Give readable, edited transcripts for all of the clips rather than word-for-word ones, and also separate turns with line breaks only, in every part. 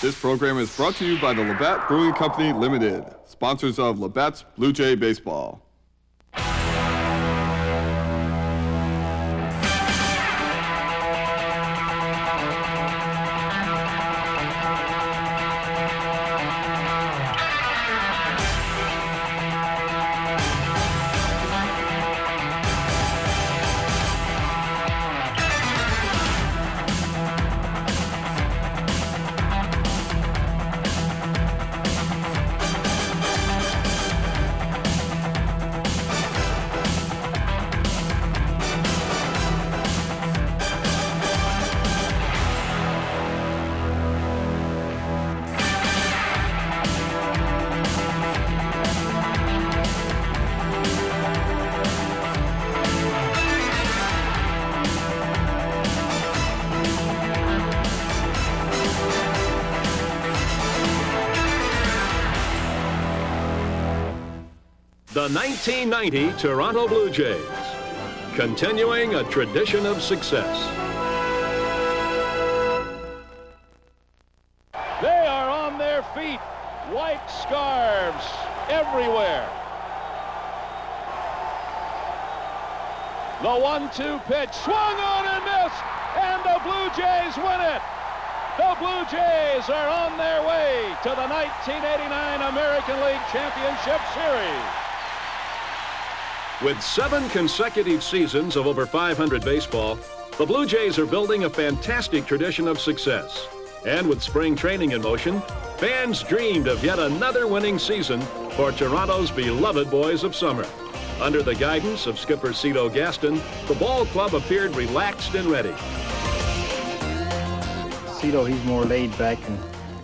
This program is brought to you by the Labatt Brewing Company Limited, sponsors of Labatt's Blue Jay Baseball.
The 1990 Toronto Blue Jays, continuing a tradition of success.
They are on their feet, white scarves everywhere. The 1-2 pitch, swung on and missed, and the Blue Jays win it. The Blue Jays are on their way to the 1989 American League Championship Series.
With 7 consecutive seasons of over 500 baseball, the Blue Jays are building a fantastic tradition of success. And with spring training in motion, fans dreamed of yet another winning season for Toronto's beloved Boys of Summer. Under the guidance of skipper Cito Gaston, the ball club appeared relaxed and ready.
Cito, he's more laid back and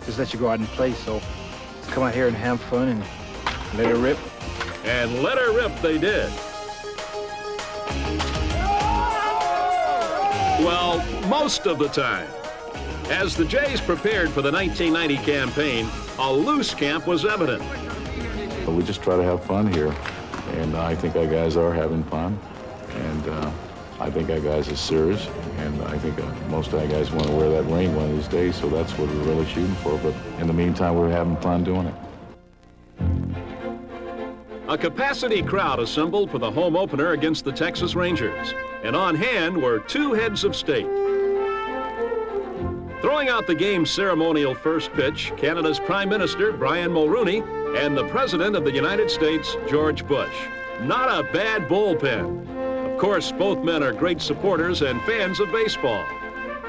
just let you go out and play, so come out here and have fun and let her rip.
And let her rip they did. Well, most of the time. As the Jays prepared for the 1990 campaign, a loose camp was evident.
We just try to have fun here, and I think our guys are having fun, and I think our guys are serious, and I think most of our guys want to wear that ring one of these days, so that's what we're really shooting for, but in the meantime, we're having fun doing it.
A capacity crowd assembled for the home opener against the Texas Rangers, and on hand were 2 heads of state. Throwing out the game's ceremonial first pitch, Canada's Prime Minister, Brian Mulroney, and the President of the United States, George Bush. Not a bad bullpen. Of course, both men are great supporters and fans of baseball.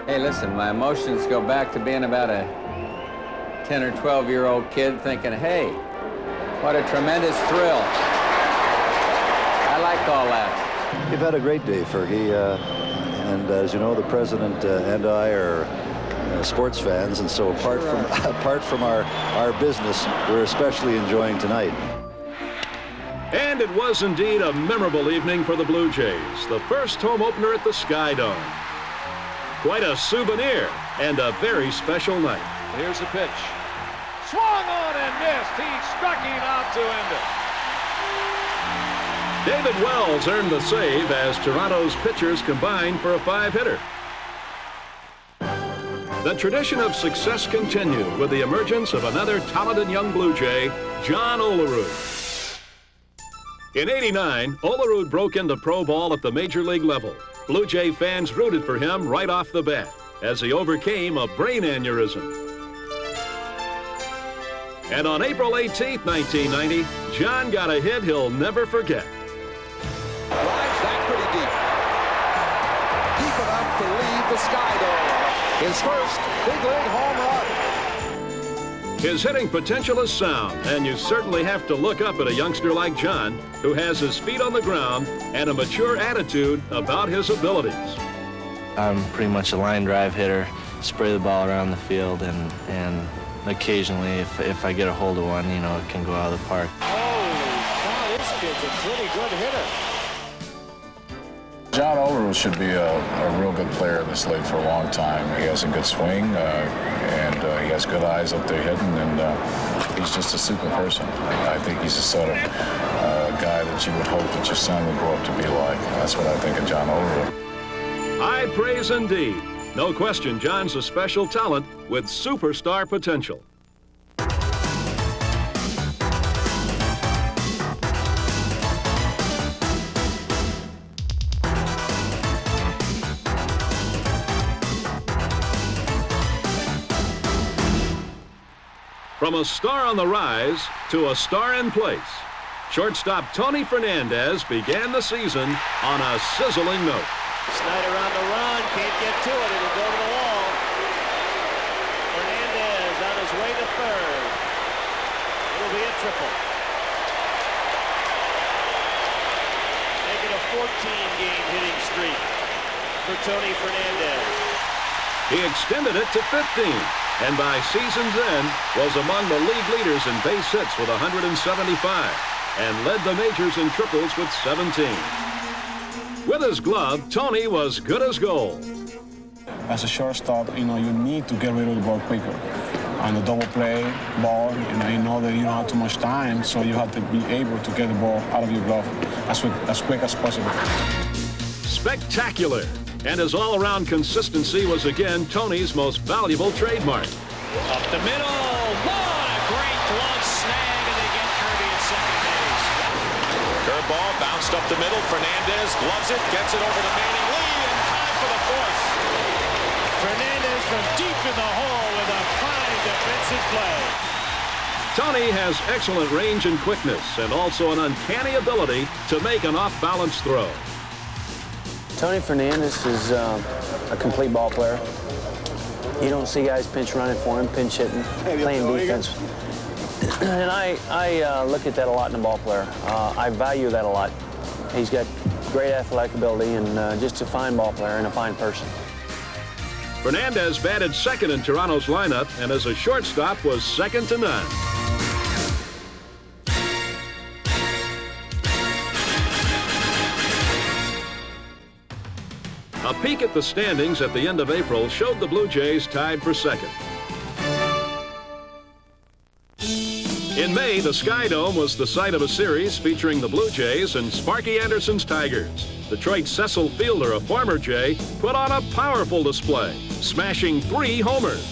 Hey, listen, my emotions go back to being about a 10 or 12-year-old kid thinking, hey, what a tremendous thrill. I like all that.
You've had a great day, Fergie. And as you know, the President and I are sports fans, and so apart from our business, we're especially enjoying tonight.
And it was indeed a memorable evening for the Blue Jays, the first home opener at the Skydome. Quite a souvenir and a very special night.
Here's the pitch. Swung on and missed. He struck him out to end it.
David Wells earned the save as Toronto's pitchers combined for a 5-hitter. The tradition of success continued with the emergence of another talented young Blue Jay, John Olerud. In '89, Olerud broke into pro ball at the major league level. Blue Jay fans rooted for him right off the bat as he overcame a brain aneurysm. And on April 18, 1990, John got a hit he'll never forget.
Drives that pretty deep. Deep enough to leave the Skydome. His first big league home run.
His hitting potential is sound, and you certainly have to look up at a youngster like John, who has his feet on the ground and a mature attitude about his abilities.
I'm pretty much a line drive hitter, spray the ball around the field, and occasionally, if I get a hold of one, you know, it can go out of the park.
Holy cow, this kid's a pretty good hitter.
John Olerud should be a real good player in this league for a long time. He has a good swing, and he has good eyes up there hitting, and he's just a super person. I think he's the sort of guy that you would hope that your son would grow up to be like. That's what I think of John Olerud.
High praise indeed. No question, John's a special talent with superstar potential. From a star on the rise to a star in place, shortstop Tony Fernandez began the season on a sizzling note.
Snyder on the run, can't get to it, it'll go to the wall. Fernandez on his way to third. It'll be a triple. Make it a 14-game hitting streak for Tony Fernandez.
He extended it to 15, and by season's end was among the league leaders in base hits with 175, and led the majors in triples with 17. With his glove, Tony was good as gold.
As a shortstop, you need to get rid of the ball quicker. On the double play ball, you know that you don't have too much time, so you have to be able to get the ball out of your glove as quick as possible.
Spectacular, and his all-around consistency was again Tony's most valuable trademark.
Up the middle, what a great glove snag, and they get Kirby at second base.
Curveball bounced up the middle. Fernandez gloves it, gets it over to Manning Lee, and time for the fourth.
Fernandez from deep in the hole with a fine defensive play.
Tony has excellent range and quickness, and also an uncanny ability to make an off-balance throw.
Tony Fernandez is a complete ball player. You don't see guys pinch running for him, pinch hitting, playing defense. And I look at that a lot in a ball player. I value that a lot. He's got great athletic ability and just a fine ball player and a fine person.
Fernandez batted second in Toronto's lineup, and as a shortstop was second to none. A peek at the standings at the end of April showed the Blue Jays tied for second. In May, the Skydome was the site of a series featuring the Blue Jays and Sparky Anderson's Tigers. Detroit's Cecil Fielder, a former Jay, put on a powerful display, smashing 3 homers.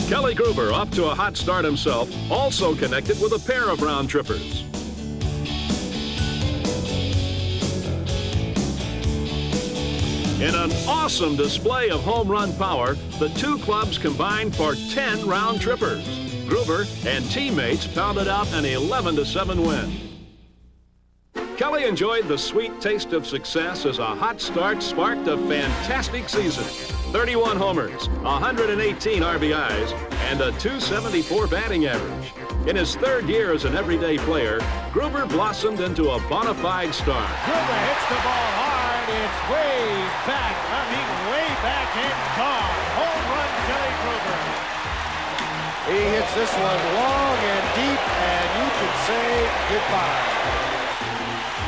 Kelly Gruber, off to a hot start himself, also connected with a pair of round trippers. In an awesome display of home run power, the two clubs combined for 10 round trippers. Gruber and teammates pounded out an 11-7 win. Kelly enjoyed the sweet taste of success as a hot start sparked a fantastic season. 31 homers, 118 RBIs, and a .274 batting average. In his third year as an everyday player, Gruber blossomed into a bona fide star.
Gruber hits the ball hard. It's way back. I mean, way back and gone. Home run, Kelly Gruber. He hits this one long and deep, and you can say goodbye.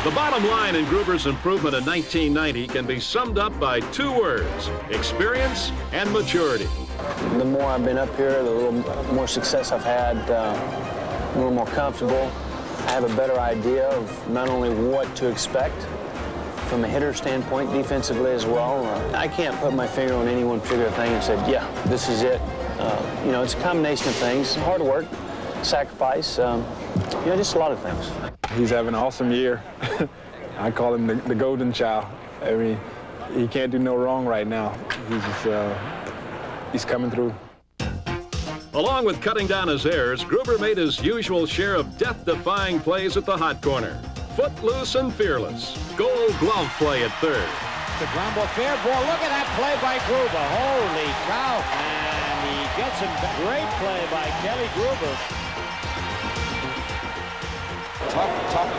The bottom line in Gruber's improvement in 1990 can be summed up by 2 words: experience and maturity.
The more I've been up here, the little more success I've had, a little more comfortable. I have a better idea of not only what to expect from a hitter standpoint, defensively as well. I can't put my finger on any one particular thing and say, yeah, this is it. It's a combination of things: hard work, sacrifice, just a lot of things.
He's having an awesome year. I call him the golden child. I mean, he can't do no wrong right now. He's coming through.
Along with cutting down his errors, Gruber made his usual share of death-defying plays at the hot corner. Footloose and fearless. Gold glove play at third.
The ground ball, fair ball. Look at that play by Gruber. Holy cow. And he gets him. Great play by Kelly Gruber.
Tough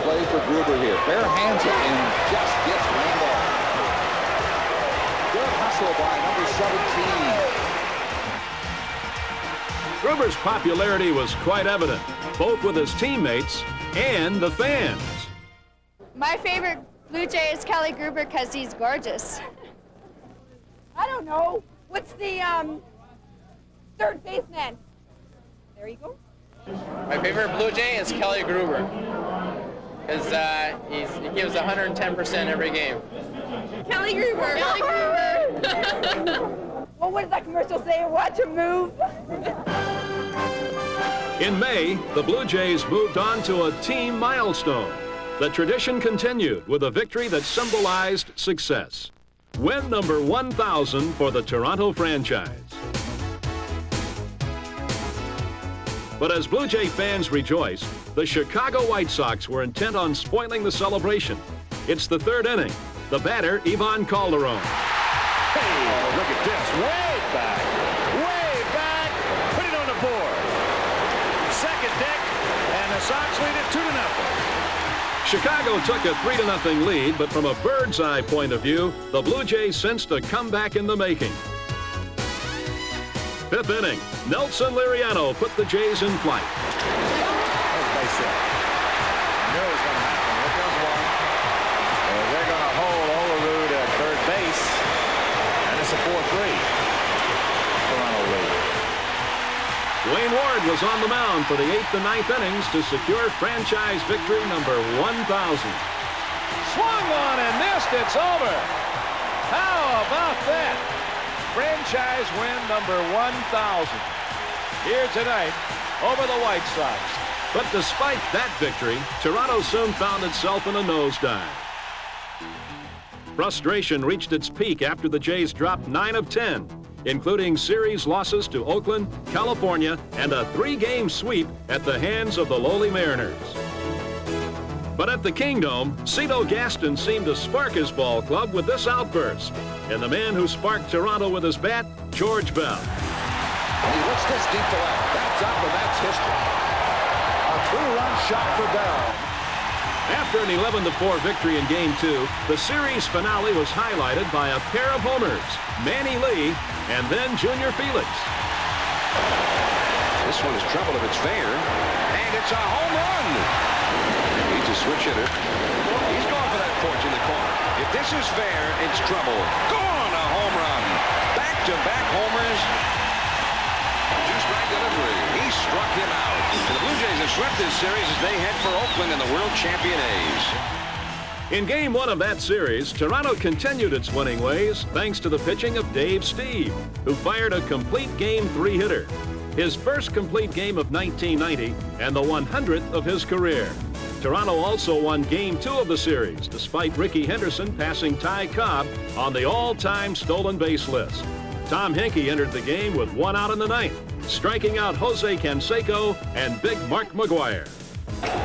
play for Gruber here. Bare hands it and just gets rained off. Good hustle by number 17.
Gruber's popularity was quite evident, both with his teammates and the fans.
My favorite Blue Jay is Kelly Gruber because he's gorgeous. I don't know. What's the third baseman? There you go.
My favorite Blue Jay is Kelly Gruber because he gives 110% every game.
Kelly Gruber. Kelly Gruber. Well, what does that commercial say? Watch him move.
In May, the Blue Jays moved on to a team milestone. The tradition continued with a victory that symbolized success. Win number 1,000 for the Toronto franchise. But as Blue Jay fans rejoiced, the Chicago White Sox were intent on spoiling the celebration. It's the third inning. The batter, Ivan Calderon.
Hey, look at this. Way back. Put it on the board. Second deck, and the Sox lead it 2-0.
Chicago took a 3-0 lead, but from a bird's eye point of view, the Blue Jays sensed a comeback in the making. Fifth inning, Nelson Liriano put the Jays in flight.
Base hit. Knew it was going to happen. Here comes one. They're going to hold Olerud at third base, and it's a 4-3. Toronto lead.
Wayne Ward was on the mound for the 8th and 9th innings to secure franchise victory number 1,000.
Swung on and missed. It's over. How about that? Franchise win number 1,000 here tonight over the White Sox.
But despite that victory, Toronto soon found itself in a nosedive. Frustration reached its peak after the Jays dropped 9 of 10, including series losses to Oakland, California, and a 3-game sweep at the hands of the lowly Mariners. But at the Kingdome, Cito Gaston seemed to spark his ball club with this outburst. And the man who sparked Toronto with his bat, George Bell.
He looks this deep to left. That's out, and that's history. A 2-run shot for Bell.
After an 11-4 victory in Game 2, the series finale was highlighted by a pair of homers, Manny Lee and then Junior Felix.
This one is trouble if it's fair, and it's a home run. He's a switch hitter. He's going for that porch in the corner. If this is fair, it's trouble. Gone, a home run. Back-to-back homers. Two-strike delivery. He struck him out. And the Blue Jays have swept this series as they head for Oakland and the world champion A's.
In Game 1 of that series, Toronto continued its winning ways thanks to the pitching of Dave Steve, who fired a complete Game 3 hitter. His first complete game of 1990 and the 100th of his career. Toronto also won Game 2 of the series, despite Ricky Henderson passing Ty Cobb on the all-time stolen base list. Tom Henke entered the game with 1 out in the 9th, striking out Jose Canseco and Big Mark McGuire.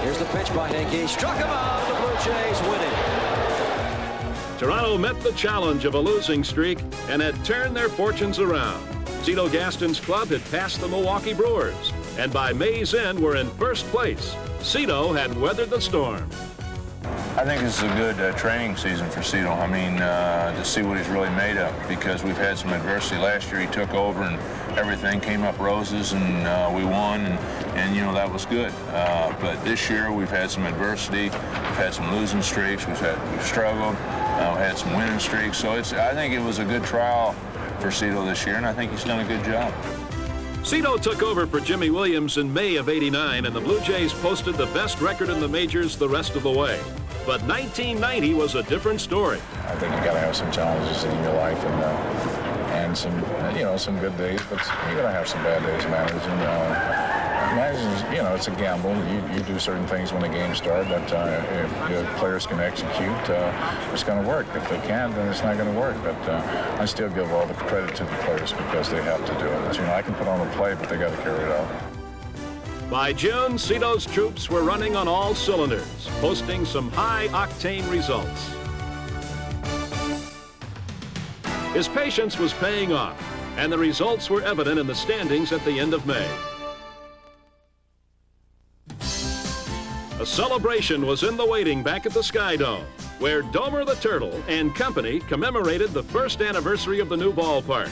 Here's the pitch by Henke. Struck him out. The Blue Jays win it.
Toronto met the challenge of a losing streak and had turned their fortunes around. Cito Gaston's club had passed the Milwaukee Brewers, and by May's end were in first place. Cito had weathered the storm.
I think this is a good training season for Cito. I mean, to see what he's really made of, because we've had some adversity. Last year he took over and everything came up roses, and we won, and you know, that was good. But this year we've had some adversity. We've had some losing streaks. We've struggled. We had some winning streaks. So I think it was a good trial for Cito this year, and I think he's done a good job.
Cito took over for Jimmy Williams in May of '89, and the Blue Jays posted the best record in the majors the rest of the way. But 1990 was a different story.
I think you got to have some challenges in your life, and some, you know, some good days, but you're going to have some bad days, managing. Managing, you know, it's a gamble. You do certain things when the games start that if the players can execute, it's going to work. If they can't, then it's not going to work. But I still give all the credit to the players because they have to do it. You know, I can put on a play, but they got to carry it out.
By June, Cito's troops were running on all cylinders, posting some high-octane results. His patience was paying off, and the results were evident in the standings at the end of May. A celebration was in the waiting back at the Skydome, where Domer the Turtle and company commemorated the first anniversary of the new ballpark.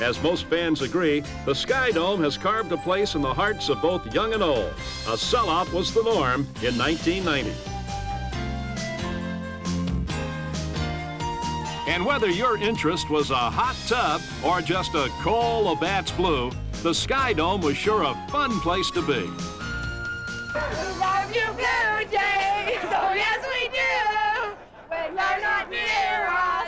As most fans agree, the Skydome has carved a place in the hearts of both young and old. A sellout was the norm in 1990. And whether your interest was a hot tub or just a Cole Labatt's Blue, the Skydome was sure a fun place to be.
We love you, Blue Jays, oh yes we do, when you're not near us.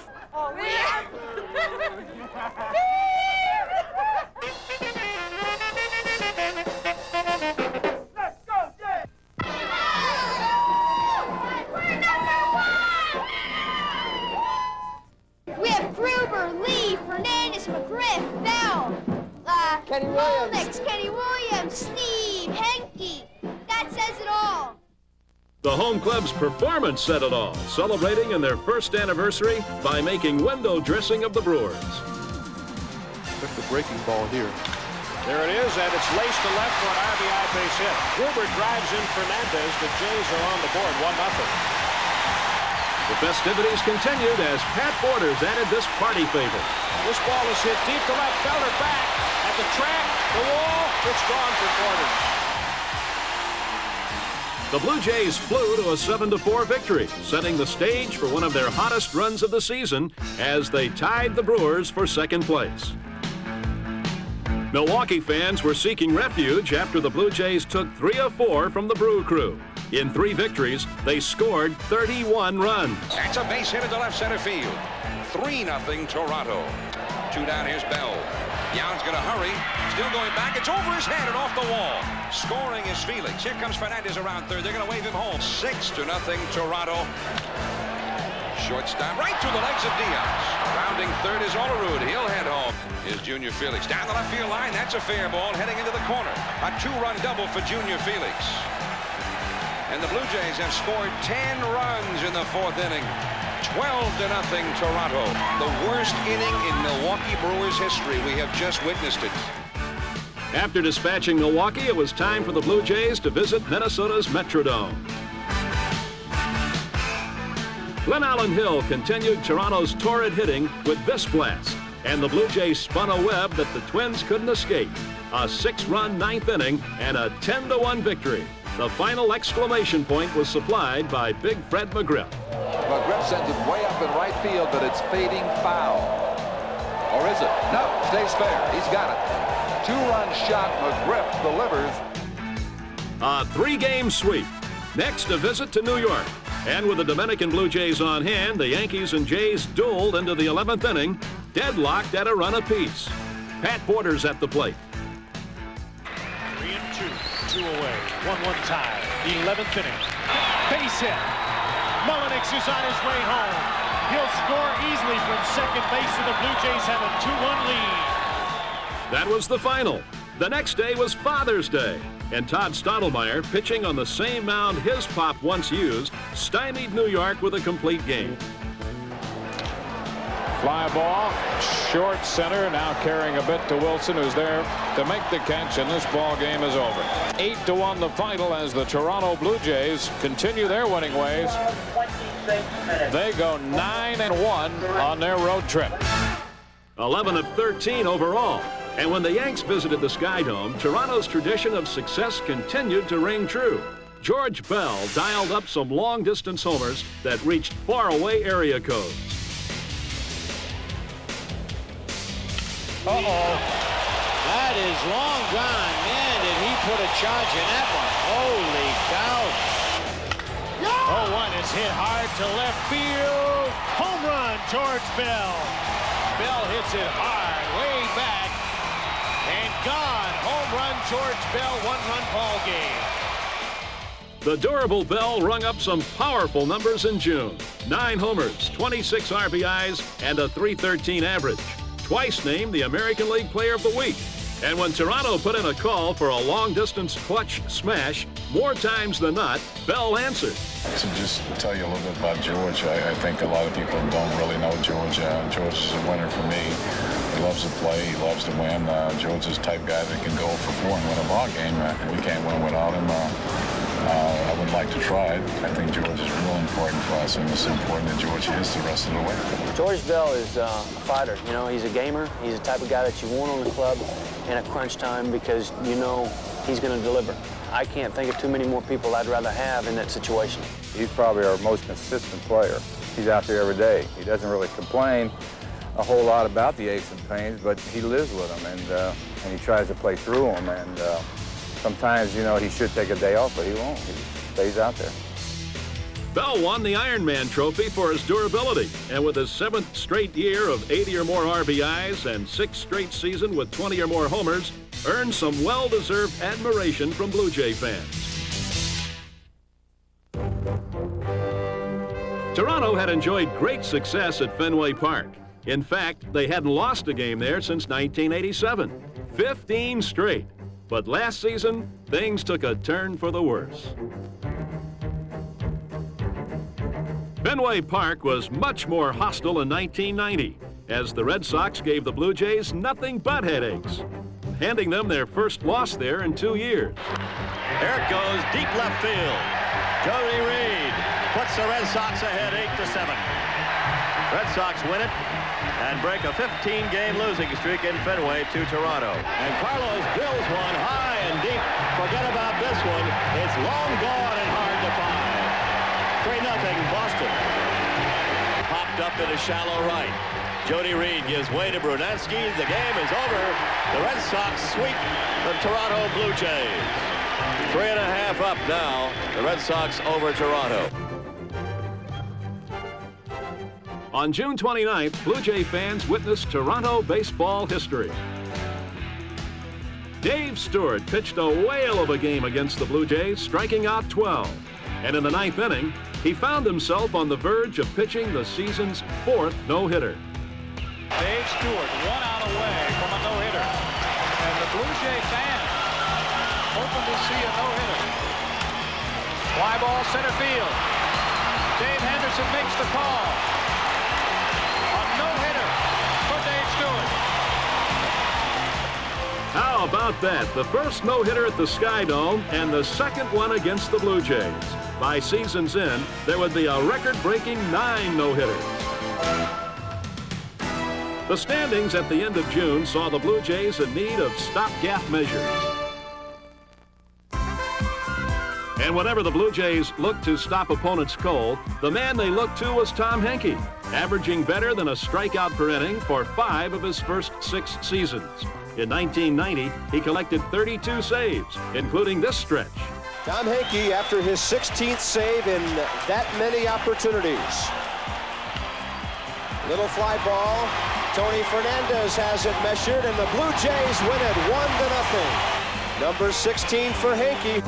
Olnix, Kenny Williams, Steve, Henke. That says it all.
The home club's performance said it all, celebrating in their first anniversary by making window dressing of the Brewers.
Just the breaking ball here.
There it is, and it's laced to left for an RBI base hit. Gruber drives in Fernandez. The Jays are on the board, 1-0.
The festivities continued as Pat Borders added this party favor.
This ball is hit deep to left. Felder back at the track, the wall. It's gone for Borders.
The Blue Jays flew to a 7-4 victory, setting the stage for one of their hottest runs of the season as they tied the Brewers for second place. Milwaukee fans were seeking refuge after the Blue Jays took 3 of 4 from the Brew Crew. In 3 victories, they scored 31 runs.
That's a base hit into left center field. 3-0 Toronto. 2 down, here's Bell. Young's going to hurry. Still going back. It's over his head and off the wall. Scoring is Felix. Here comes Fernandez around third. They're going to wave him home. 6-0 Toronto. Shortstop right through the legs of Diaz. Rounding third is Olerud. He'll head home. Here's Junior Felix. Down the left field line. That's a fair ball heading into the corner. A 2-run double for Junior Felix. And the Blue Jays have scored 10 runs in the 4th inning. 12-0 Toronto. The worst inning in Milwaukee Brewers history. We have just witnessed it.
After dispatching Milwaukee, it was time for the Blue Jays to visit Minnesota's Metrodome. Glen Allen Hill continued Toronto's torrid hitting with this blast, and the Blue Jays spun a web that the Twins couldn't escape. A 6-run 9th inning and a 10-1 victory. The final exclamation point was supplied by Big Fred McGriff.
McGriff sends it way up in right field, but it's fading foul. Or is it? No, stays fair. He's got it. 2-run shot. McGriff delivers.
A 3-game sweep. Next, a visit to New York. And with the Dominican Blue Jays on hand, the Yankees and Jays dueled into the 11th inning, deadlocked at a run apiece. Pat Borders at the plate.
3-2, 2 away, 1-1 tie. The 11th inning. Base hit. Mullenix is on his way home. He'll score easily from second base, so the Blue Jays have a 2-1 lead.
That was the final. The next day was Father's Day, and Todd Stottlemyre, pitching on the same mound his pop once used, stymied New York with a complete game.
Fly ball, short center, now carrying a bit to Wilson, who's there to make the catch, and this ball game is over. 8-1 the final as the Toronto Blue Jays continue their winning ways. They go 9-1 on their road trip.
11 of 13 overall. And when the Yanks visited the Skydome, Toronto's tradition of success continued to ring true. George Bell dialed up some long-distance homers that reached faraway area codes.
Uh-oh. That is long gone. Man, did he put a charge in that one. Holy cow.
Oh, 0-1 is hit hard to left field. Home run, George Bell. Bell hits it hard, way back. And gone. Home run, George Bell, 1-run ball game.
The durable Bell rung up some powerful numbers in June. 9 homers, 26 RBIs, and a .313 average. Twice named the American League Player of the Week. And when Toronto put in a call for a long-distance clutch smash, more times than not, Bell answered.
To just tell you a little bit about George, I think a lot of people don't really know George. George is a winner for me. He loves to play. He loves to win. George is the type guy that can go for 4 and win a ball game. We can't win without him. I would like to try it. I think George is real important for us, and it's important that George hits the rest of the way.
George Bell is a fighter. You know, he's a gamer. He's the type of guy that you want on the club in a crunch time because you know he's going to deliver. I can't think of too many more people I'd rather have in that situation.
He's probably our most consistent player. He's out there every day. He doesn't really complain a whole lot about the aches and pains, but he lives with them, and he tries to play through them. And sometimes, you know, he should take a day off, but he won't. He stays out there.
Bell won the Ironman Trophy for his durability, and with his 7th straight year of 80 or more RBIs and 6th straight season with 20 or more homers, earned some well-deserved admiration from Blue Jay fans. Toronto had enjoyed great success at Fenway Park. In fact, they hadn't lost a game there since 1987. 15 straight. But last season, things took a turn for the worse. Fenway Park was much more hostile in 1990, as the Red Sox gave the Blue Jays nothing but headaches, handing them their first loss there in 2 years.
There it goes, deep left field. Jody Reed puts the Red Sox ahead 8-7. Red Sox win it and break a 15-game losing streak in Fenway to Toronto. And Carlos drills one high and deep. Forget about this one. It's long gone and hard to find. 3-0 Boston. Popped up in a shallow right. Jody Reed gives way to Brunansky. The game is over. The Red Sox sweep the Toronto Blue Jays. 3.5 up now. The Red Sox over Toronto.
On June 29th, Blue Jay fans witnessed Toronto baseball history. Dave Stewart pitched a whale of a game against the Blue Jays, striking out 12. And in the 9th inning, he found himself on the verge of pitching the season's 4th no-hitter.
Dave Stewart, 1 out away from a no-hitter. And the Blue Jay fans hoping to see a no-hitter. Fly ball center field. Dave Henderson makes the call. A no-hitter for Dave Stewart.
How about that? The first no-hitter at the Skydome and the second one against the Blue Jays. By season's end, there would be a record-breaking 9 no-hitters. The standings at the end of June saw the Blue Jays in need of stopgap measures. And whenever the Blue Jays looked to stop opponents cold, the man they looked to was Tom Henke, averaging better than a strikeout per inning for 5 of his first 6 seasons. In 1990, he collected 32 saves, including this stretch.
Tom Henke after his 16th save in that many opportunities. Little fly ball. Tony Fernandez has it measured, and the Blue Jays win it 1-0. Number 16 for Henke.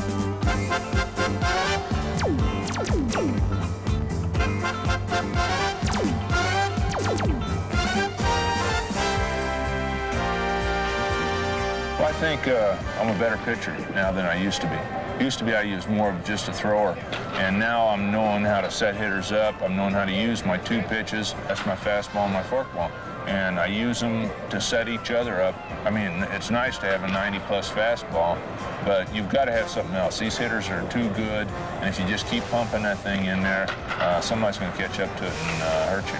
Well, I think I'm a better pitcher now than I used to be. Used to be I used more of just a thrower, and now I'm knowing how to set hitters up. I'm knowing how to use my 2 pitches. That's my fastball and my forkball. And I use them to set each other up. I mean, it's nice to have a 90-plus fastball, but you've got to have something else. These hitters are too good, and if you just keep pumping that thing in there, somebody's going to catch up to it and hurt you.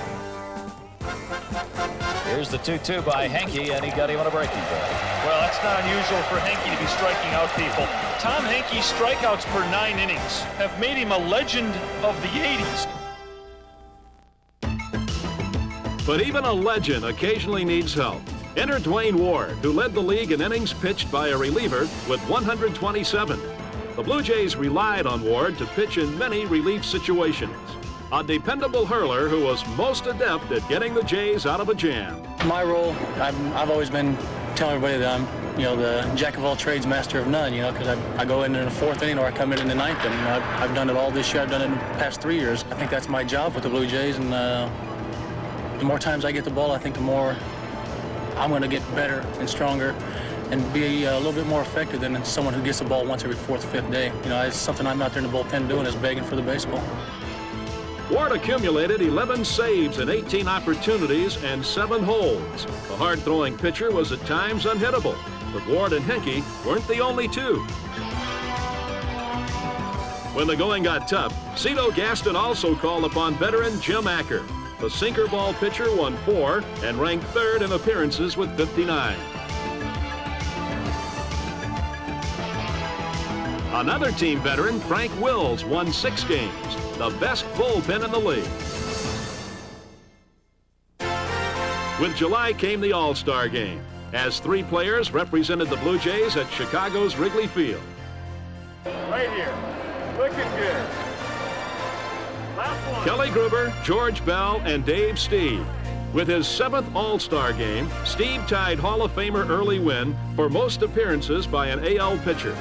Here's the 2-2 by Henke, and he got him on a breaking ball.
Well, that's not unusual for Henke to be striking out people. Tom Henke's strikeouts per 9 innings have made him a legend of the 80s.
But even a legend occasionally needs help. Enter Dwayne Ward, who led the league in innings pitched by a reliever with 127. The Blue Jays relied on Ward to pitch in many relief situations. A dependable hurler who was most adept at getting the Jays out of a jam.
My role, I've always been telling everybody that I'm, the jack of all trades, master of none, because I go in the 4th inning or I come in the 9th inning. I've done it all this year. I've done it in the past 3 years. I think that's my job with the Blue Jays, and the more times I get the ball, I think the more I'm going to get better and stronger and be a little bit more effective than someone who gets the ball once every 4th or 5th day. It's something I'm out there in the bullpen doing, is begging for the baseball.
Ward accumulated 11 saves in 18 opportunities and 7 holds. The hard-throwing pitcher was at times unhittable, but Ward and Henke weren't the only 2. When the going got tough, Cito Gaston also called upon veteran Jim Acker. The sinker ball pitcher won 4 and ranked 3rd in appearances with 59. Another team veteran, Frank Wills, won 6 games, the best bullpen in the league. With July came the All-Star Game, as 3 players represented the Blue Jays at Chicago's Wrigley Field.
Right here, looking good. Last one.
Kelly Gruber, George Bell, and Dave Steve. With his 7th All-Star Game, Steve tied Hall of Famer Early Wynn for most appearances by an AL pitcher.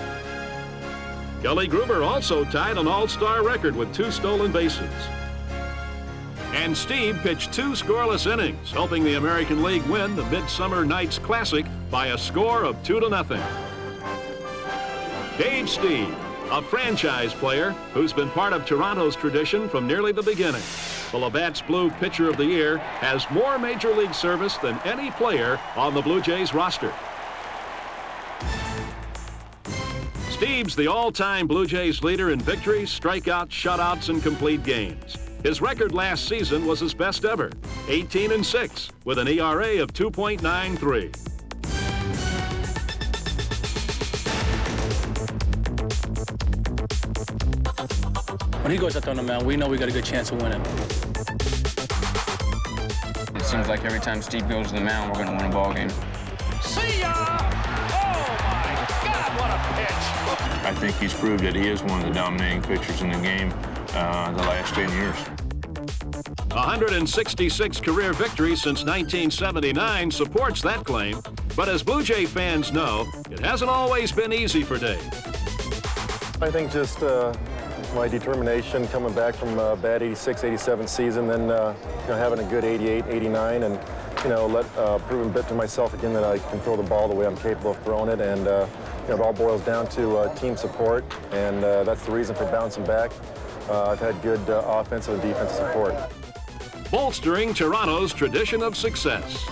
Kelly Gruber also tied an All-Star record with 2 stolen bases. And Steve pitched 2 scoreless innings, helping the American League win the Midsummer Nights Classic by a score of 2-0. Dave Steve, a franchise player who's been part of Toronto's tradition from nearly the beginning. The Labatt's Blue Pitcher of the Year has more Major League service than any player on the Blue Jays roster. Steve's the all-time Blue Jays leader in victories, strikeouts, shutouts, and complete games. His record last season was his best ever, 18-6, with an ERA of 2.93.
When he goes out on the mound, we know we got a good chance of winning.
It seems like every time Steve goes to the mound, we're going to win a ball game.
See ya! Oh, my God, what a pitch!
I think he's proved that he is one of the dominating pitchers in the game the last 10 years.
166 career victories since 1979 supports that claim, but as Blue Jay fans know, it hasn't always been easy for Dave.
I think just my determination coming back from a bad 86, 87 season, then having a good 88, 89, and proving a bit to myself again that I can throw the ball the way I'm capable of throwing it, and it all boils down to team support, and that's the reason for bouncing back. I've had good offensive and defensive support.
Bolstering Toronto's tradition of success.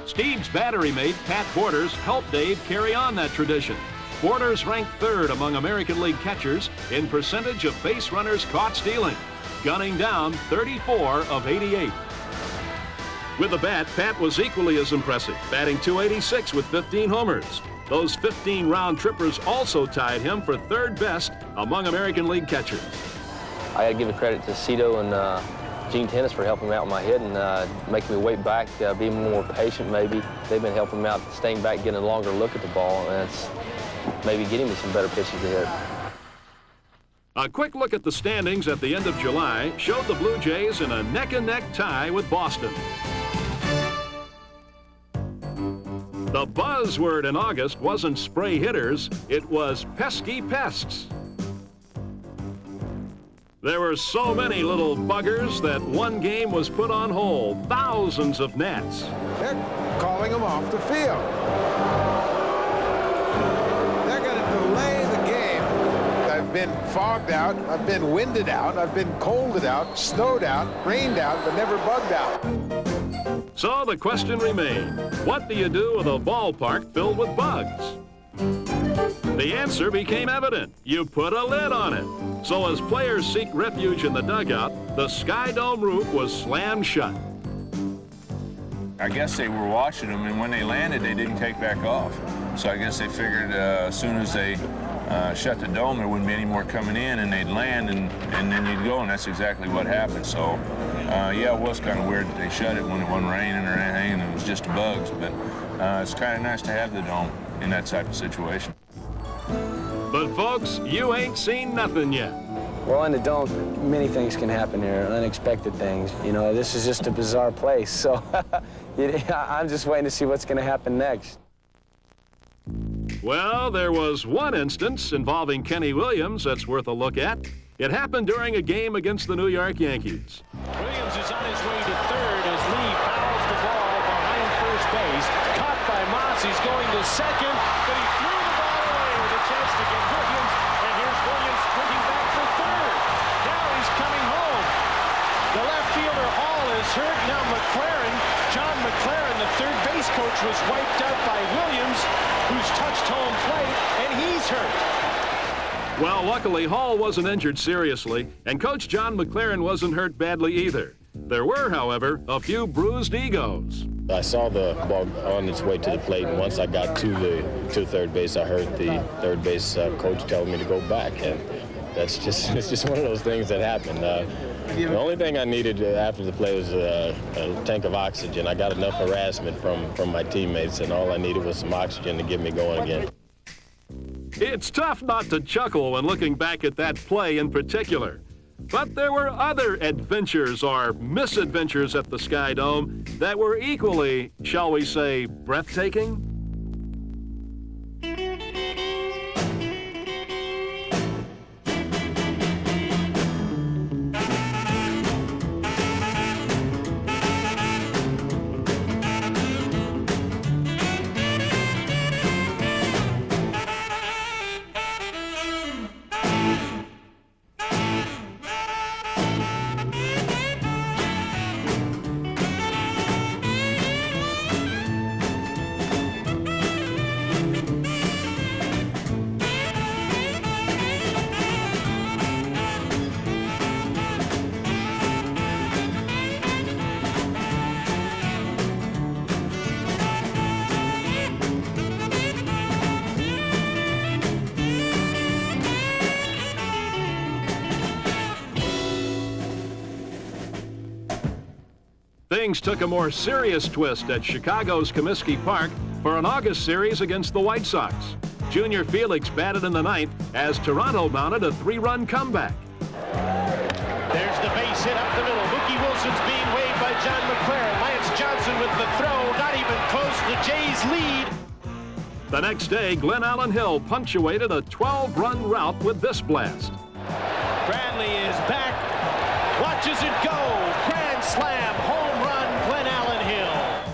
Steve's battery mate, Pat Borders, helped Dave carry on that tradition. Borders ranked 3rd among American League catchers in percentage of base runners caught stealing, gunning down 34 of 88. With the bat, Pat was equally as impressive, batting .286 with 15 homers. Those 15 round trippers also tied him for 3rd best among American League catchers.
I got to give the credit to Cito and Gene Tennis for helping me out with my hit and making me wait back, being more patient maybe. They've been helping me out, staying back, getting a longer look at the ball, and it's maybe getting me some better pitches to hit.
A quick look at the standings at the end of July showed the Blue Jays in a neck-and-neck tie with Boston. The buzzword in August wasn't spray hitters, it was pesky pests. There were so many little buggers that one game was put on hold, thousands of gnats.
They're calling them off the field. They're going to delay the game. I've been fogged out, I've been winded out, I've been colded out, snowed out, rained out, but never bugged out.
So the question remained, what do you do with a ballpark filled with bugs? The answer became evident. You put a lid on it. So as players seek refuge in the dugout, the Skydome roof was slammed shut.
I guess they were watching them, and when they landed, they didn't take back off. So I guess they figured as soon as they shut the dome, there wouldn't be any more coming in, and they'd land, and then you'd go, and that's exactly what happened. So, yeah, it was kind of weird that they shut it when it wasn't raining or anything, and it was just bugs, but it's kind of nice to have the dome in that type of situation.
But, folks, you ain't seen nothing yet.
Well, in the dome, many things can happen here, unexpected things. You know, this is just a bizarre place, so I'm just waiting to see what's going to happen next.
Well, there was one instance involving Kenny Williams that's worth a look at. It happened during a game against the New York Yankees.
Williams is on his way to 3rd as Lee fouls the ball behind first base. Caught by Moss. He's going to 2nd, but he threw the ball away with a chance to get Williams. And here's Williams sprinting back for 3rd. Now he's coming home. The left fielder Hall is hurt. Now John McLaren, the 3rd base coach, was wiped out by Williams, who's touched home plate, and he's hurt.
Well, luckily, Hall wasn't injured seriously, and Coach John McLaren wasn't hurt badly either. There were, however, a few bruised egos.
I saw the ball on its way to the plate, and once I got to 3rd base, I heard the 3rd base coach tell me to go back, and it's just one of those things that happened. The only thing I needed after the play was a tank of oxygen. I got enough harassment from my teammates, and all I needed was some oxygen to get me going again.
It's tough not to chuckle when looking back at that play in particular. But there were other adventures or misadventures at the Skydome that were equally, shall we say, breathtaking. Things took a more serious twist at Chicago's Comiskey Park for an August series against the White Sox. Junior Felix batted in the ninth as Toronto mounted a 3-run comeback.
There's the base hit up the middle. Mookie Wilson's being waved by John McLaren. Lance Johnson with the throw, not even close. The Jays lead.
The next day, Glenn Allen Hill punctuated a 12-run rout with this blast.
Bradley is back, watches it go. Grand slam, home run, Glenn Allen Hill.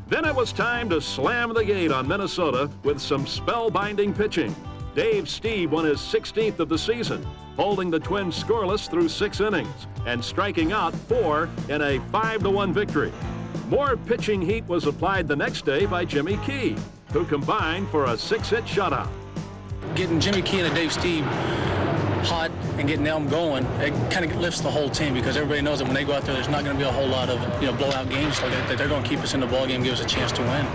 Then it was time to slam the gate on Minnesota with some spellbinding pitching. Dave Stieb won his 16th of the season, holding the Twins scoreless through 6 innings and striking out 4 in a 5-1 victory. More pitching heat was applied the next day by Jimmy Key, who combined for a 6-hit shutout.
Getting Jimmy Key and Dave Stieb hot and getting them going, it kind of lifts the whole team because everybody knows that when they go out there, there's not going to be a whole lot of blowout games like that. They're going to keep us in the ball game, give us a chance to win.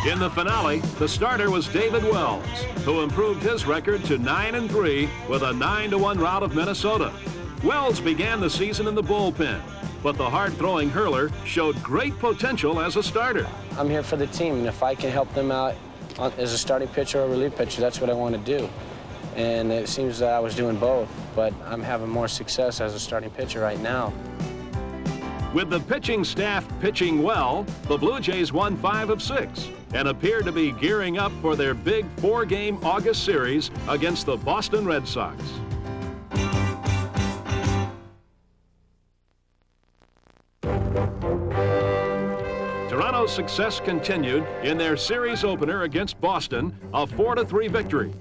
In the finale, the starter was David Wells, who improved his record to 9-3 with a 9-1 rout of Minnesota. Wells began the season in the bullpen, but the hard-throwing hurler showed great potential as a starter.
I'm here for the team, and if I can help them out as a starting pitcher or relief pitcher, that's what I want to do. And it seems that I was doing both, but I'm having more success as a starting pitcher right now.
With the pitching staff pitching well, the Blue Jays won 5 of 6 and appear to be gearing up for their big 4-game August series against the Boston Red Sox. Toronto's success continued in their series opener against Boston, a 4-3 victory.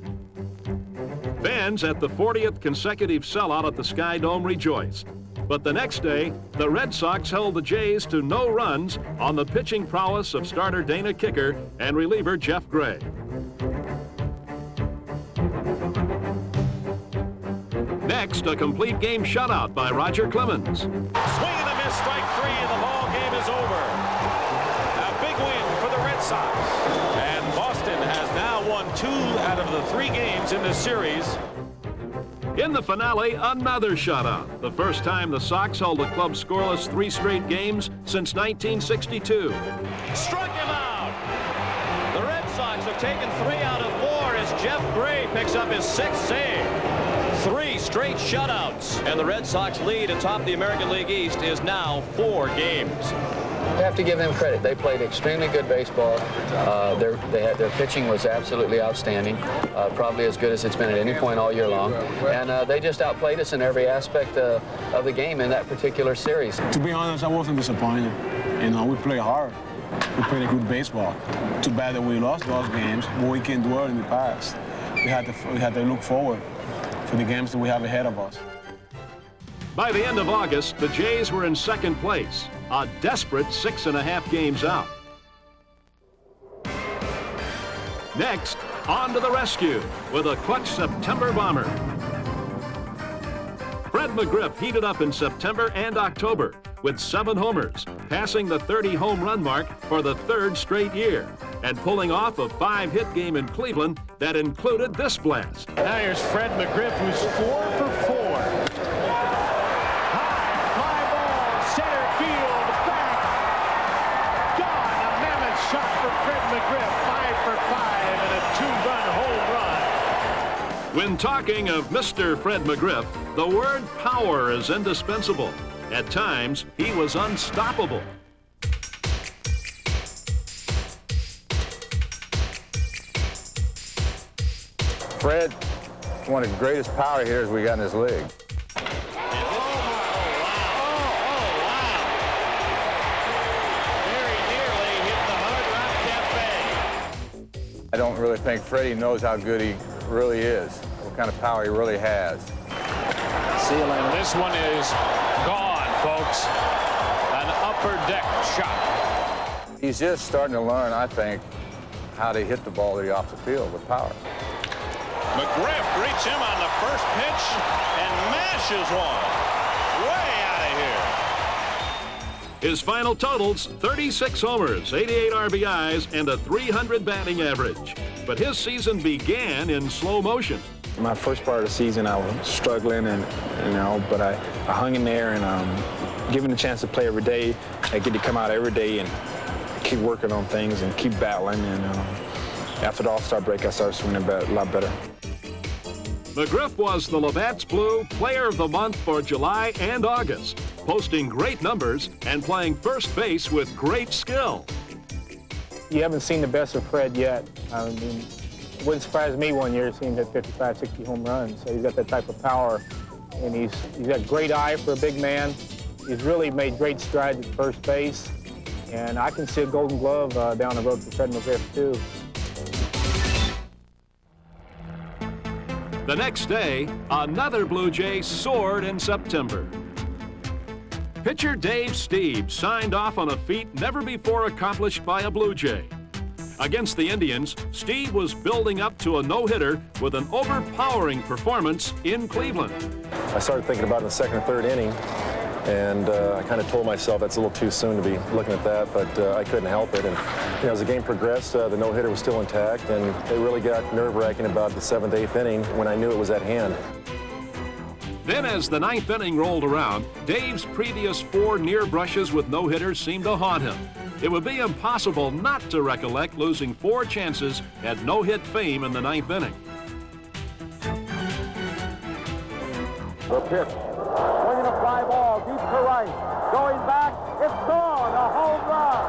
Fans at the 40th consecutive sellout at the Skydome rejoiced. But the next day, the Red Sox held the Jays to no runs on the pitching prowess of starter Dana Kicker and reliever Jeff Gray. Next, a complete game shutout by Roger Clemens.
Swing and a miss, strike 3, and the ball game is over. A big win for the Red Sox. And Boston has now won 2 out of the 3 games in this series.
In the finale, another shutout. The first time the Sox held the club scoreless 3 straight games since 1962.
Struck him out. The Red Sox have taken 3 out of 4 as Jeff Gray picks up his 6th save. 3 straight shutouts. And the Red Sox lead atop the American League East is now 4 games.
You have to give them credit. They played extremely good baseball. Their pitching was absolutely outstanding, probably as good as it's been at any point all year long. And they just outplayed us in every aspect of the game in that particular series.
To be honest, I wasn't disappointed. We played hard. We played a good baseball. Too bad that we lost those games, but we can dwell in the past. We had to look forward for the games that we have ahead of us.
By the end of August, the Jays were in second place, a desperate 6.5 games out. Next, on to the rescue with a clutch September bomber. Fred McGriff heated up in September and October with 7 homers, passing the 30-home run mark for the 3rd straight year, and pulling off a 5-hit game in Cleveland that included this blast.
Now here's Fred McGriff, who's 4 for 4.
When talking of Mr. Fred McGriff, the word power is indispensable. At times, he was unstoppable.
Fred, one of the greatest power hitters we got in this league. I don't really think Freddie knows how good he really is, what kind of power he really has.
Ceiling. This one is gone, folks. An upper deck shot.
He's just starting to learn, I think, how to hit the ball off the field with power.
McGriff greets him on the first pitch and mashes one. Way out of here.
His final totals, 36 homers, 88 RBIs, and a .300 batting average. But his season began in slow motion.
My first part of the season, I was struggling, and but I hung in there, and given the chance to play every day, I get to come out every day and keep working on things and keep battling. And after the All-Star break, I started swinging a lot better.
McGriff was the Labatt's Blue Player of the Month for July and August, posting great numbers and playing first base with great skill.
You haven't seen the best of Fred yet. I mean, it wouldn't surprise me one year seeing hit 55, 60 home runs. So he's got that type of power, and he's got great eye for a big man. He's really made great strides at first base, and I can see a Golden Glove down the road for Fred McGriff too.
The next day, another Blue Jay soared in September. Pitcher Dave Stieb signed off on a feat never before accomplished by a Blue Jay. Against the Indians, Stieb was building up to a no-hitter with an overpowering performance in Cleveland.
I started thinking about it in the second or third inning, and I kind of told myself that's a little too soon to be looking at that, but I couldn't help it. And as the game progressed, the no-hitter was still intact, and it really got nerve-wracking about the 7th, 8th inning when I knew it was at hand.
Then as the 9th inning rolled around, Dave's previous 4 near brushes with no-hitters seemed to haunt him. It would be impossible not to recollect losing 4 chances at no-hit fame in the 9th inning.
The pitch. Swinging a fly ball deep to right. Going back. It's gone. A home run.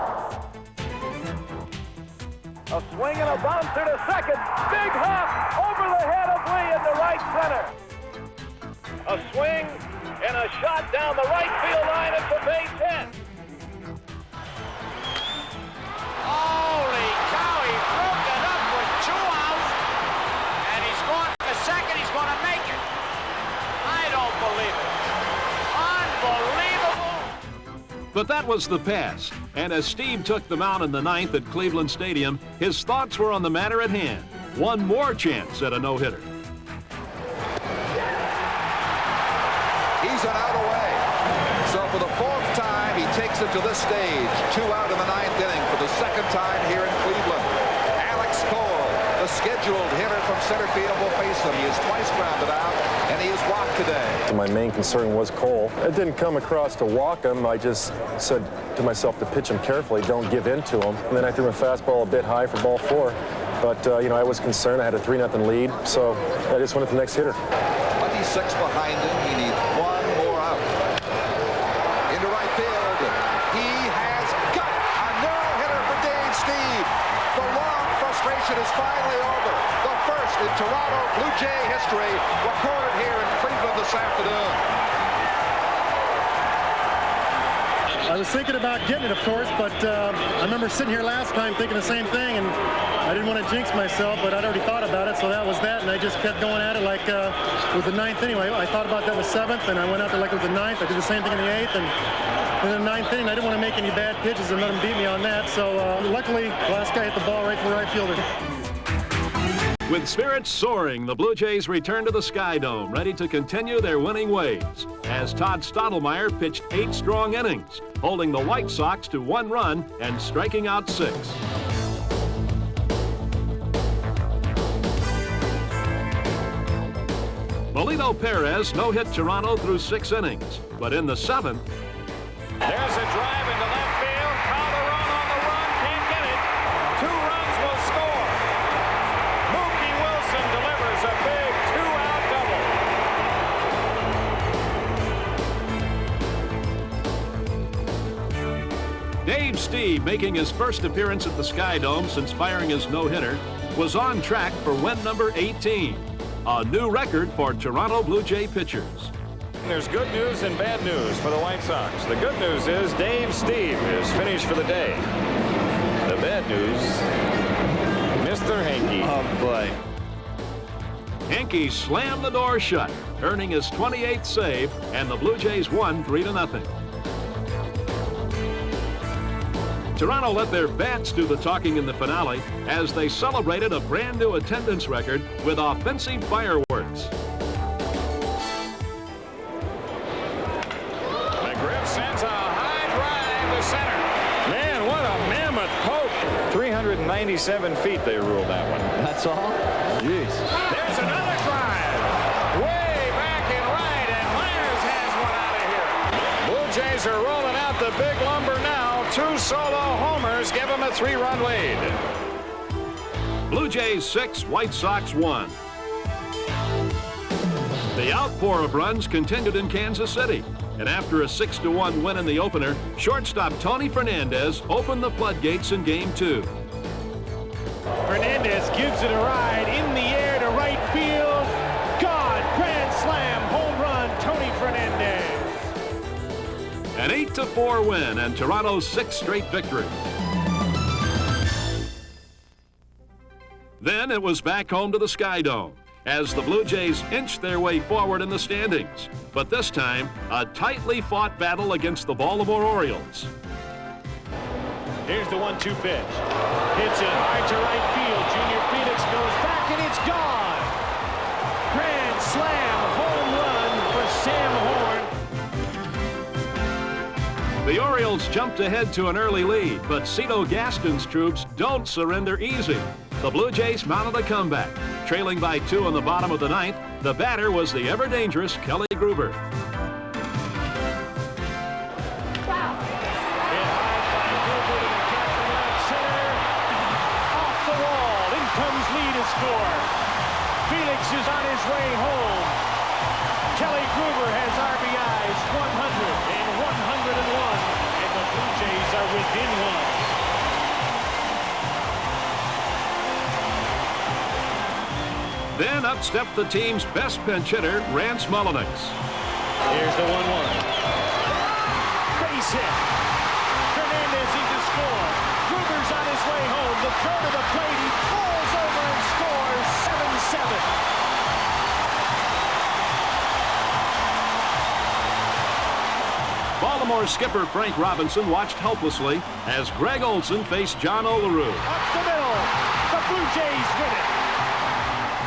A swing and a bouncer to second. Big hop over the head of Lee in the right center. A swing and a shot down the right field line at the base hit.
Holy cow, he broke it up with 2 outs, and he's going for second. He's going to make it. I don't believe it. Unbelievable.
But that was the past, and as Stieb took the mound in the 9th at Cleveland Stadium, his thoughts were on the matter at hand. One more chance at a no-hitter.
He's an out away. So for the 4th time, he takes it to this stage. 2 out in the 9th inning for the 2nd time here in Cleveland. Alex Cole, the scheduled hitter from center field, will face him. He is twice grounded out, and he is walked today.
My main concern was Cole. It didn't come across to walk him. I just said to myself to pitch him carefully, don't give in to him. And then I threw a fastball a bit high for ball 4. But, I was concerned. I had a 3-0 lead, so I just went to the next hitter.
26 behind him. He needs 1 more out. Into right field. He has got a no-hitter for Dave Stieb. The long frustration is finally over. The first in Toronto Blue Jay history recorded here in Cleveland this afternoon.
I was thinking about getting it, of course, but I remember sitting here last time thinking the same thing, and I didn't want to jinx myself, but I'd already thought about it, so that was that, and I just kept going at it like with the 9th inning. I thought about that in the 7th, and I went out there like it was the 9th. I did the same thing in the 8th, and in the 9th inning, I didn't want to make any bad pitches and let them beat me on that, so luckily, the last guy hit the ball right to the right fielder.
With spirits soaring, the Blue Jays return to the Skydome, ready to continue their winning ways, as Todd Stottlemyre pitched 8 strong innings, holding the White Sox to 1 run and striking out 6. Melito Perez no-hit Toronto through 6 innings, but in the 7th,
There's a drive into left field. Crowder on the run. Can't get it. 2 runs will score. Mookie Wilson delivers a big 2
Steve, making his first appearance at the Skydome since firing his no-hitter, was on track for win number 18, a new record for Toronto Blue Jay pitchers.
There's good news and bad news for the White Sox. The good news is Dave Steve is finished for the day. The bad news, Mr. Henke.
Oh, boy.
Henke slammed the door shut, earning his 28th save, and the Blue Jays won 3-0. Toronto let their bats do the talking in the finale as they celebrated a brand new attendance record with offensive fireworks.
McGriff sends a high drive to center. Man, what a mammoth poke. 397 feet they ruled that one.
That's all? Jeez.
There's another drive. Way back and right, and Myers has one out of here. Blue Jays are rolling out the big lumber now. 2 solo homers give them a 3-run lead.
Blue Jays 6, White Sox 1. The outpour of runs continued in Kansas City, and after a 6-1 win in the opener, shortstop Tony Fernandez opened the floodgates in Game 2.
Fernandez gives it a ride in the air to right field. Gone. Grand slam. Home run. Tony Fernandez.
An 8-4 win and Toronto's 6th straight victory. Then it was back home to the Skydome as the Blue Jays inched their way forward in the standings. But this time, a tightly fought battle against the Baltimore Orioles.
Here's the 1-2 pitch. Hits it hard to right field. Junior Felix goes back and it's gone. Grand slam home run for Sam Horn.
The Orioles jumped ahead to an early lead, but Cito Gaston's troops don't surrender easy. The Blue Jays mounted a comeback. Trailing by 2 in the bottom of the 9th, the batter was the ever-dangerous Kelly Gruber.
Felix is on his way home. Kelly Gruber has RBIs 100 and 101, and the Blue Jays are within 1.
Then up stepped the team's best pinch hitter, Rance Mullinax.
Here's the 1-1. Base hit. Fernandez in to score. Gruber's on his way home. The throw to the plate. He falls over and scores 7-7.
Baltimore skipper Frank Robinson watched helplessly as Greg Olson faced John Olerud.
Up the middle. The Blue Jays win it.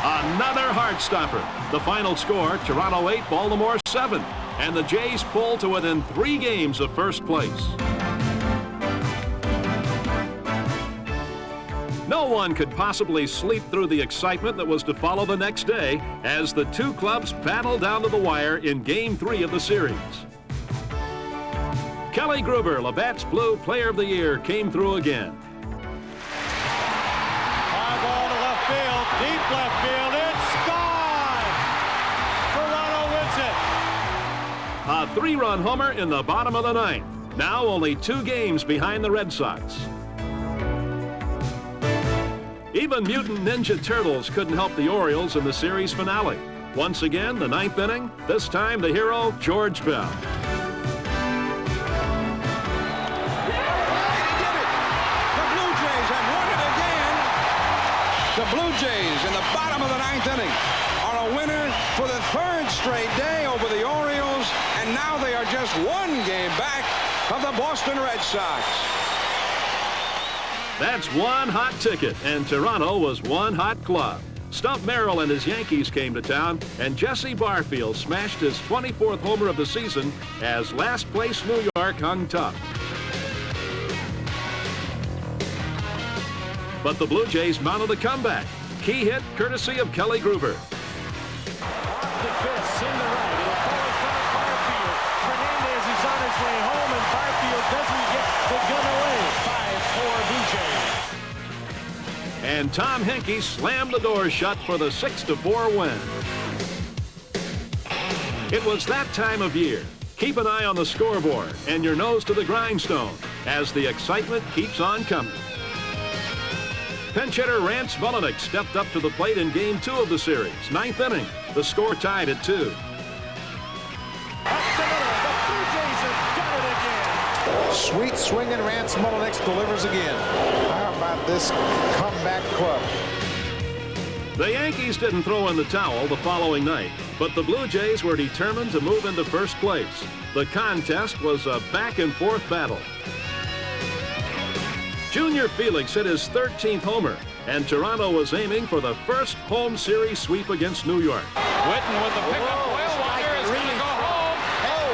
Another heart-stopper. The final score, Toronto 8, Baltimore 7. And the Jays pull to within 3 games of first place. No one could possibly sleep through the excitement that was to follow the next day as the two clubs battled down to the wire in Game 3 of the series. Kelly Gruber, Labatt's Blue Player of the Year, came through again.
High ball to left field, deep left field, it's gone! Toronto wins it.
A 3-run homer in the bottom of the 9th. Now only 2 games behind the Red Sox. Even Mutant Ninja Turtles couldn't help the Orioles in the series finale. Once again, the 9th inning, this time the hero, George Bell.
The Blue Jays in the bottom of the 9th inning are a winner for the 3rd straight day over the Orioles, and now they are just 1 game back of the Boston Red Sox.
That's 1 hot ticket, and Toronto was 1 hot club. Stump Merrill and his Yankees came to town, and Jesse Barfield smashed his 24th homer of the season as last place New York hung tough. But the Blue Jays mounted a comeback. Key hit courtesy of Kelly Gruber.
Off the fifth, in the right. It'll fall in front of Barfield. Fernandez is on his way home, and Barfield doesn't get the gun away. 5-4 Blue Jays.
And Tom Henke slammed the door shut for the 6-4 win. It was that time of year. Keep an eye on the scoreboard and your nose to the grindstone as the excitement keeps on coming. Pinch hitter Rance Mullinick stepped up to the plate in Game 2 of the series, 9th inning. The score tied at 2.
Sweet swinging Rance Mullinick delivers again. How about this comeback club?
The Yankees didn't throw in the towel the following night, but the Blue Jays were determined to move into first place. The contest was a back-and-forth battle. Junior Felix hit his 13th homer, and Toronto was aiming for the first home series sweep against New York.
Whitten with the pickup. Whale Walker is going to go home.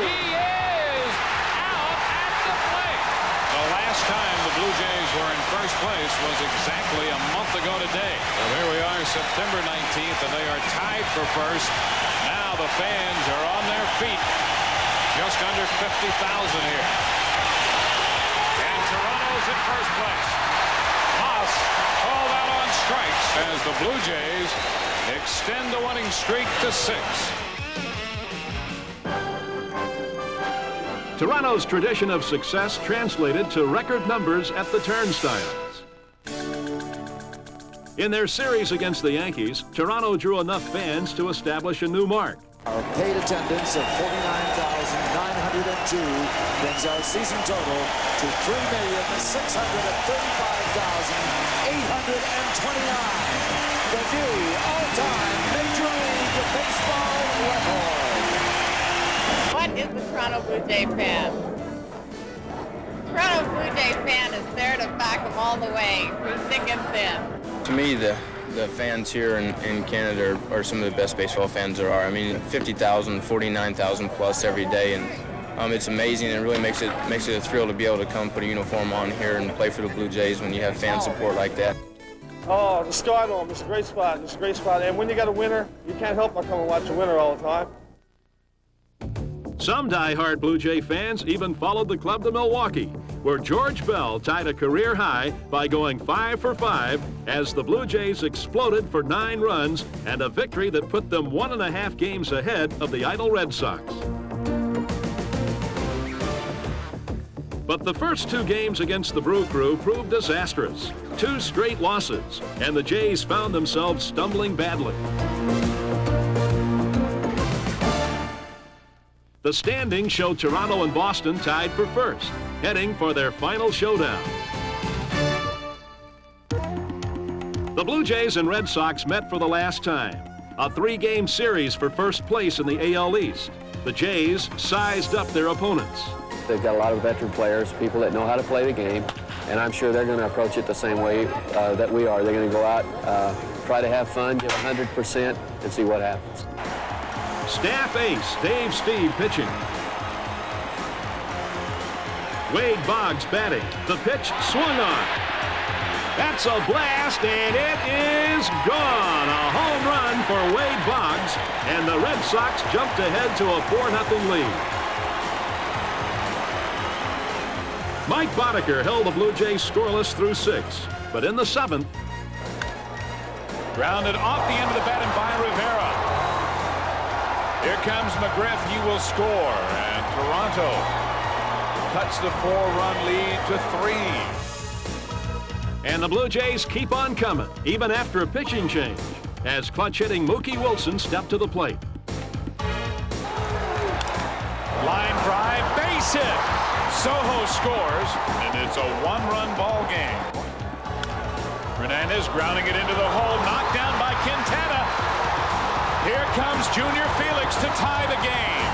He is out at the plate. The last time the Blue Jays were in first place was exactly a month ago today. Well, here we are, September 19th, and they are tied for first. Now the fans are on their feet. Just under 50,000 here. And Toronto's in first place. Moss called out on strikes as the Blue Jays extend the winning streak to 6.
Toronto's tradition of success translated to record numbers at the turnstiles. In their series against the Yankees, Toronto drew enough fans to establish a new mark.
Our paid attendance of 49,902 brings our season total to 3,635,829. The new all-time Major League Baseball record.
What is the Toronto Blue Jay fan? Toronto Blue Jay fan is there to back them all the way, through thick and thin.
To me, the fans here in Canada are some of the best baseball fans there are. I mean, 50,000, 49,000 plus every day, and it's amazing. It really makes it a thrill to be able to come put a uniform on here and play for the Blue Jays when you have fan support like that.
Oh, the Skydome, it's a great spot. It's a great spot. And when you got a winner, you can't help but come and watch a winner all the time.
Some die-hard Blue Jay fans even followed the club to Milwaukee, where George Bell tied a career high by going 5 for 5 as the Blue Jays exploded for 9 runs and a victory that put them 1.5 games ahead of the idle Red Sox. But the first 2 games against the Brew Crew proved disastrous. 2 straight losses, and the Jays found themselves stumbling badly. The standings show Toronto and Boston tied for first, heading for their final showdown. The Blue Jays and Red Sox met for the last time. A 3-game series for first place in the AL East. The Jays sized up their opponents.
They've got a lot of veteran players, people that know how to play the game, and I'm sure they're going to approach it the same way that we are. They're going to go out, try to have fun, give 100%, and see what happens.
Staff ace Dave Steve pitching. Wade Boggs batting. The pitch swung on. That's a blast, and it is gone. A home run for Wade Boggs, and the Red Sox jumped ahead to a 4-0 lead. Mike Boddicker held the Blue Jays scoreless through 6, but in the 7th,
Grounded off the end of the bat and by Rivera. Here comes McGriff. He will score, and Toronto cuts the 4-run lead to 3.
And the Blue Jays keep on coming, even after a pitching change, as clutch-hitting Mookie Wilson stepped to the plate.
Line drive, base hit. Soho scores, and it's a 1-run ball game. Fernandez grounding it into the hole, knocked down by Quintana. Here comes Junior Felix to tie the game.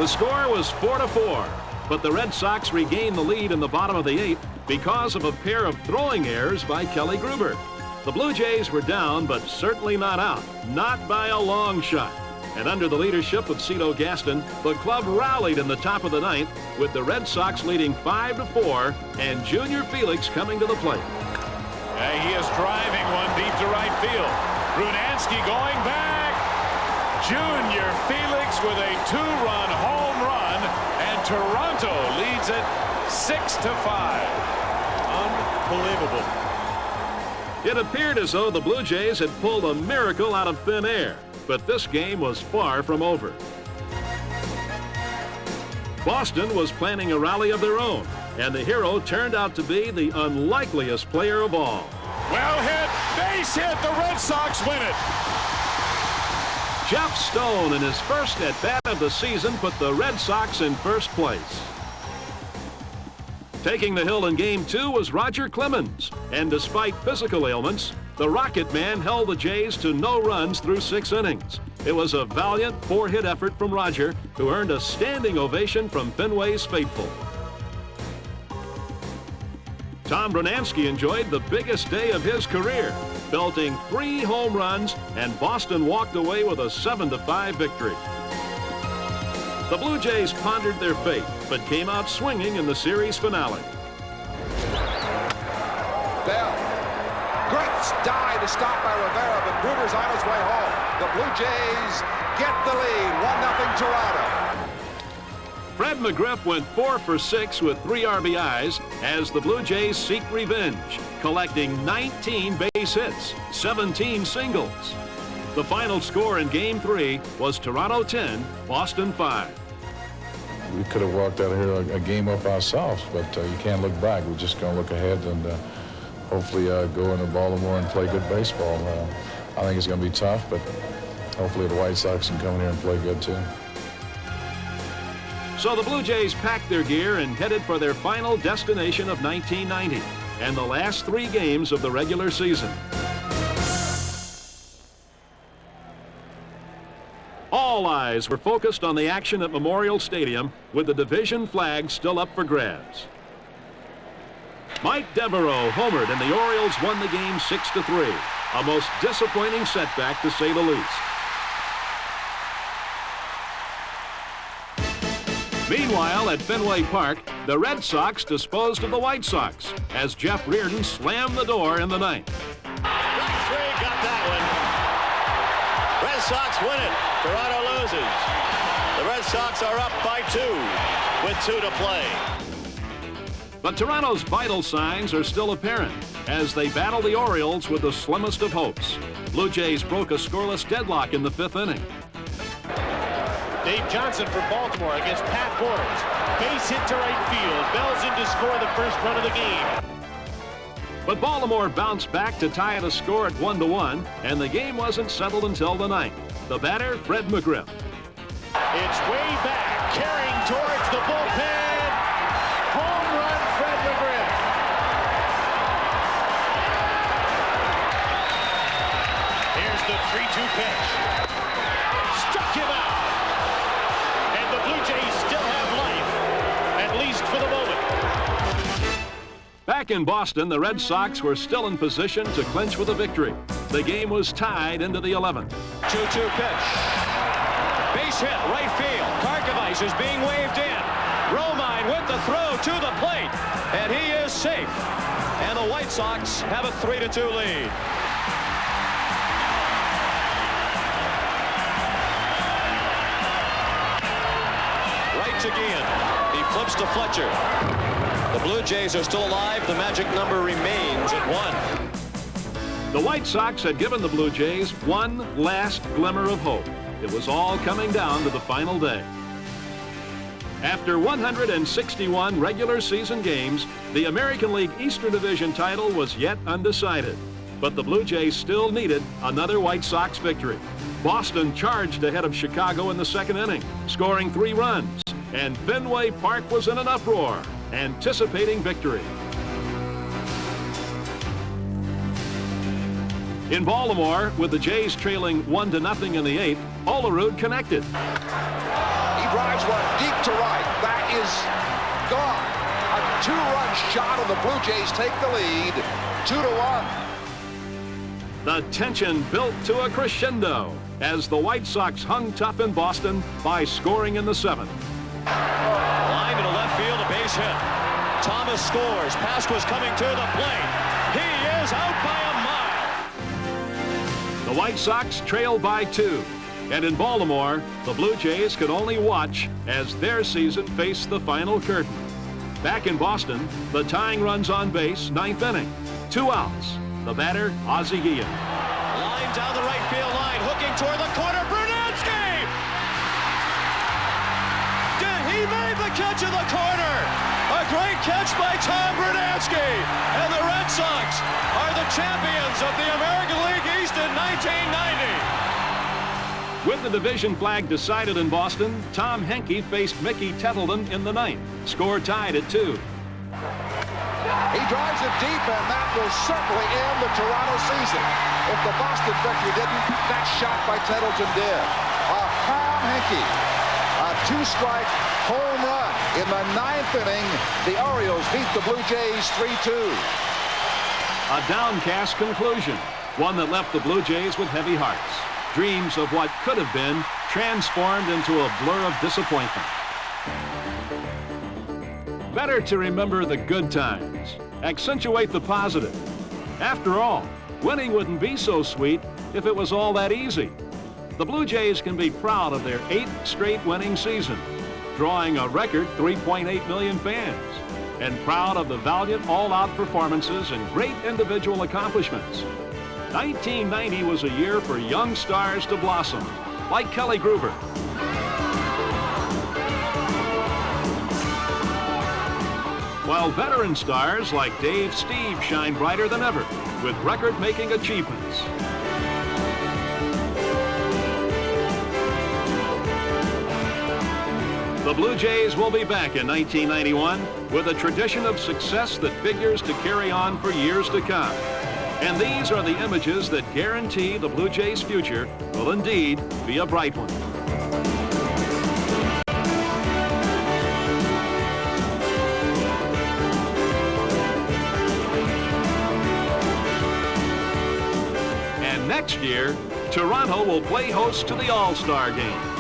The score was 4-4, but the Red Sox regained the lead in the bottom of the 8th because of a pair of throwing errors by Kelly Gruber. The Blue Jays were down, but certainly not out, not by a long shot. And under the leadership of Cito Gaston, the club rallied in the top of the 9th, with the Red Sox leading 5-4 and Junior Felix coming to the plate.
He is driving one deep to right field. Brunansky going back. Junior Felix with a 2-run home run, and Toronto leads it 6-5. Unbelievable.
It appeared as though the Blue Jays had pulled a miracle out of thin air, but this game was far from over. Boston was planning a rally of their own, and the hero turned out to be the unlikeliest player of all.
Well hit, base hit, the Red Sox win it.
Jeff Stone, in his first at-bat of the season, put the Red Sox in first place. Taking the hill in Game 2 was Roger Clemens, and despite physical ailments, the Rocket Man held the Jays to no runs through 6 innings. It was a valiant 4-hit effort from Roger, who earned a standing ovation from Fenway's faithful. Tom Brunansky enjoyed the biggest day of his career, belting 3 home runs, and Boston walked away with a 7-5 victory. The Blue Jays pondered their fate, but came out swinging in the series finale.
Bell. Griff's dive is stopped by Rivera, but Bruder's on his way home. The Blue Jays get the lead, 1-0 Toronto.
Fred McGriff went 4 for 6 with 3 RBIs as the Blue Jays seek revenge, collecting 19 base hits, 17 singles. The final score in Game 3 was Toronto 10, Boston 5.
We could have walked out of here a game up ourselves, but you can't look back. We're just going to look ahead and hopefully go into Baltimore and play good baseball. I think it's going to be tough, but hopefully the White Sox can come in here and play good too.
So the Blue Jays packed their gear and headed for their final destination of 1990 and the last 3 games of the regular season. All eyes were focused on the action at Memorial Stadium with the division flag still up for grabs. Mike Devereaux homered and the Orioles won the game 6-3, a most disappointing setback to say the least. Meanwhile, at Fenway Park, the Red Sox disposed of the White Sox as Jeff Reardon slammed the door in the 9th.
Strike 3, got that one. Red Sox win it. Toronto loses. The Red Sox are up by 2 with 2 to play.
But Toronto's vital signs are still apparent as they battle the Orioles with the slimmest of hopes. Blue Jays broke a scoreless deadlock in the 5th inning.
Dave Johnson for Baltimore against Pat Borders. Base hit to right field. Bell's in to score the first run of the game.
But Baltimore bounced back to tie the score at 1-1, and the game wasn't settled until the 9th. The batter, Fred McGriff.
It's way back, carrying towards the bullpen. Home run, Fred McGriff. Here's the 3-2 pitch. Struck him out. And the Blue Jays still have life, at least for the moment.
Back in Boston, the Red Sox were still in position to clinch with a victory. The game was tied into the 11th.
2-2 pitch. Base hit, right field. Karkovice is being waved in. Romine with the throw to the plate, and he is safe. And the White Sox have a 3-2 lead. Right again. He flips to Fletcher. The Blue Jays are still alive. The magic number remains at 1.
The White Sox had given the Blue Jays one last glimmer of hope. It was all coming down to the final day. After 161 regular season games, the American League Eastern Division title was yet undecided. But the Blue Jays still needed another White Sox victory. Boston charged ahead of Chicago in the 2nd inning, scoring 3 runs, and Fenway Park was in an uproar, anticipating victory. In Baltimore, with the Jays trailing 1-0 in the 8th, Olerud connected.
He drives one deep to right. That is gone. A 2-run shot, and the Blue Jays take the lead, 2-1.
The tension built to a crescendo as the White Sox hung tough in Boston by scoring in the 7th.
Line to the left field, a base hit. Thomas scores. Pasqua's coming to the plate. He is out by a mile.
The White Sox trailed by 2. And in Baltimore, the Blue Jays could only watch as their season faced the final curtain. Back in Boston, the tying runs on base, 9th inning. 2 outs. The batter, Ozzie Guillen.
Line down the right field line, hooking toward the corner, Brunansky! He made the catch in the corner. A great catch by Tom Bernansky. And the Red Sox are the champions of the American League East in 1990.
With the division flag decided in Boston, Tom Henke faced Mickey Tettleton in the ninth. Score tied at 2.
He drives it deep, and that will certainly end the Toronto season. If the Boston victory didn't, that shot by Tettleton did. Tom Henke, a 2-strike home run. In the 9th inning, the Orioles beat the Blue Jays 3-2.
A downcast conclusion, one that left the Blue Jays with heavy hearts. Dreams of what could have been transformed into a blur of disappointment. Better to remember the good times, accentuate the positive. After all, winning wouldn't be so sweet if it was all that easy. The Blue Jays can be proud of their 8th straight winning season, drawing a record 3.8 million fans, and proud of the valiant all-out performances and great individual accomplishments. 1990 was a year for young stars to blossom, like Kelly Gruber. While veteran stars like Dave Steve shine brighter than ever with record-making achievements. The Blue Jays will be back in 1991 with a tradition of success that figures to carry on for years to come. And these are the images that guarantee the Blue Jays' future will indeed be a bright one. And next year, Toronto will play host to the All-Star Game.